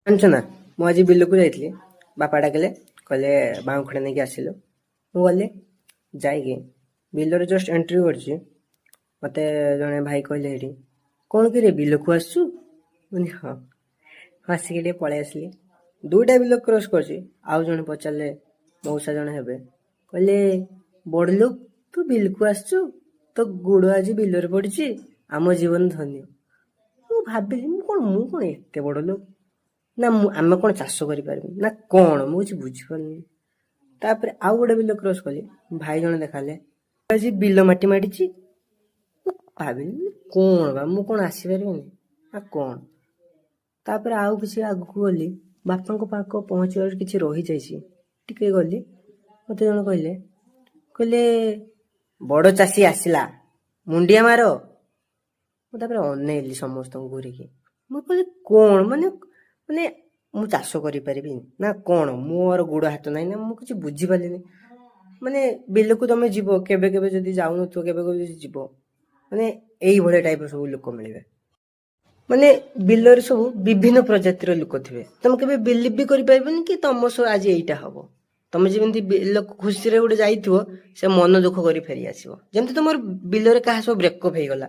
ଜାଣିଛ ନା ମୁଁ ଆଜି ବିଲକୁ ଯାଇଥିଲି। ବାପା ଡାକିଲେ, କହିଲେ ବାଉଁଖଡ଼ା ନେଇକି ଆସିଲୁ। ମୁଁ ଗଲି, ଯାଇକି ବିଲରେ ଜଷ୍ଟ ଏଣ୍ଟ୍ରି କରିଛି। ମତେ ଜଣେ ଭାଇ କହିଲେ ଏଇଠି, କ'ଣ କିରେ ବିଲକୁ ଆସିଛୁ? ମୁଁ କହିଲି ହଁ। ଆସିକି ଟିକେ ପଳେଇ ଆସିଲି। ଦୁଇଟା ବିଲ କ୍ରସ୍ କରିଛି। ଆଉ ଜଣେ ପଚାରିଲେ, ମଉସା ଜଣେ ହେବେ, କହିଲେ ବଡ଼ଲୋକ ତୁ ବିଲକୁ ଆସିଛୁ, ତୋ ଗୋଡ଼ ଆଜି ବିଲରେ ପଡ଼ିଛି, ଆମ ଜୀବନ ଧନ୍ୟ। ମୁଁ ଭାବିଲି ମୁଁ କ'ଣ ଏତେ ବଡ଼ ଲୋକ ନା, ଆମେ କ'ଣ ଚାଷ କରିପାରିବୁ ନା କ'ଣ, ମୁଁ କିଛି ବୁଝିପାରୁନି। ତାପରେ ଆଉ ଗୋଟେ ବିଲ କ୍ରସ୍ କଲି, ଭାଇ ଜଣେ ଦେଖାଲେ, ଆଜି ବିଲ ମାଟି ମାଡ଼ିଛି। ମୁଁ ଭାବିଲି କ'ଣ ବା, ମୁଁ କ'ଣ ଆସିପାରିବିନି ନା କ'ଣ। ତାପରେ ଆଉ କିଛି ଆଗକୁ ଗଲି, ବାପାଙ୍କ ପାଖ ପହଞ୍ଚିବାର କିଛି ରହିଯାଇଛି। ଟିକେ ଗଲି, ମତେ ଜଣେ କହିଲେ, ବଡ଼ ଚାଷୀ ଆସିଲା, ମୁଣ୍ଡିଆ ମାର। ମୁଁ ତାପରେ ଅନେଇଲି ସମସ୍ତଙ୍କୁ ଘୁରିକି। ମୁଁ କହିଲି କ'ଣ ମାନେ ମାନେ ମୁଁ ଚାଷ କରିପାରିବି ନା କ'ଣ, ମୋର ଗୋଡ଼ ହାତ ନାହିଁ ନା, ମୁଁ କିଛି ବୁଝିପାରିଲିନି। ମାନେ ବିଲକୁ ତମେ ଯିବ, କେବେ କେବେ ଯଦି ଯାଉନଥିବ, କେବେ କେବେ ଯଦି ଯିବ, ମାନେ ଏଇଭଳିଆ ଟାଇପର ସବୁ ଲୋକ ମିଳିବେ। ମାନେ ବିଲରେ ସବୁ ବିଭିନ୍ନ ପ୍ରଜାତିର ଲୋକ ଥିବେ। ତମେ କେବେ ବିଲିଭ ବି କରିପାରିବନି କି ତମ ସହ ଆଜି ଏଇଟା ହବ। ତମେ ଯେମିତି ବିଲ ଖୁସିରେ ଗୋଟେ ଯାଇଥିବ, ସେ ମନ ଦୁଃଖ କରି ଫେରି ଆସିବ। ଯେମିତି ତମର ବିଲରେ କାହା ସହ ବ୍ରେକଅପ୍ ହେଇଗଲା,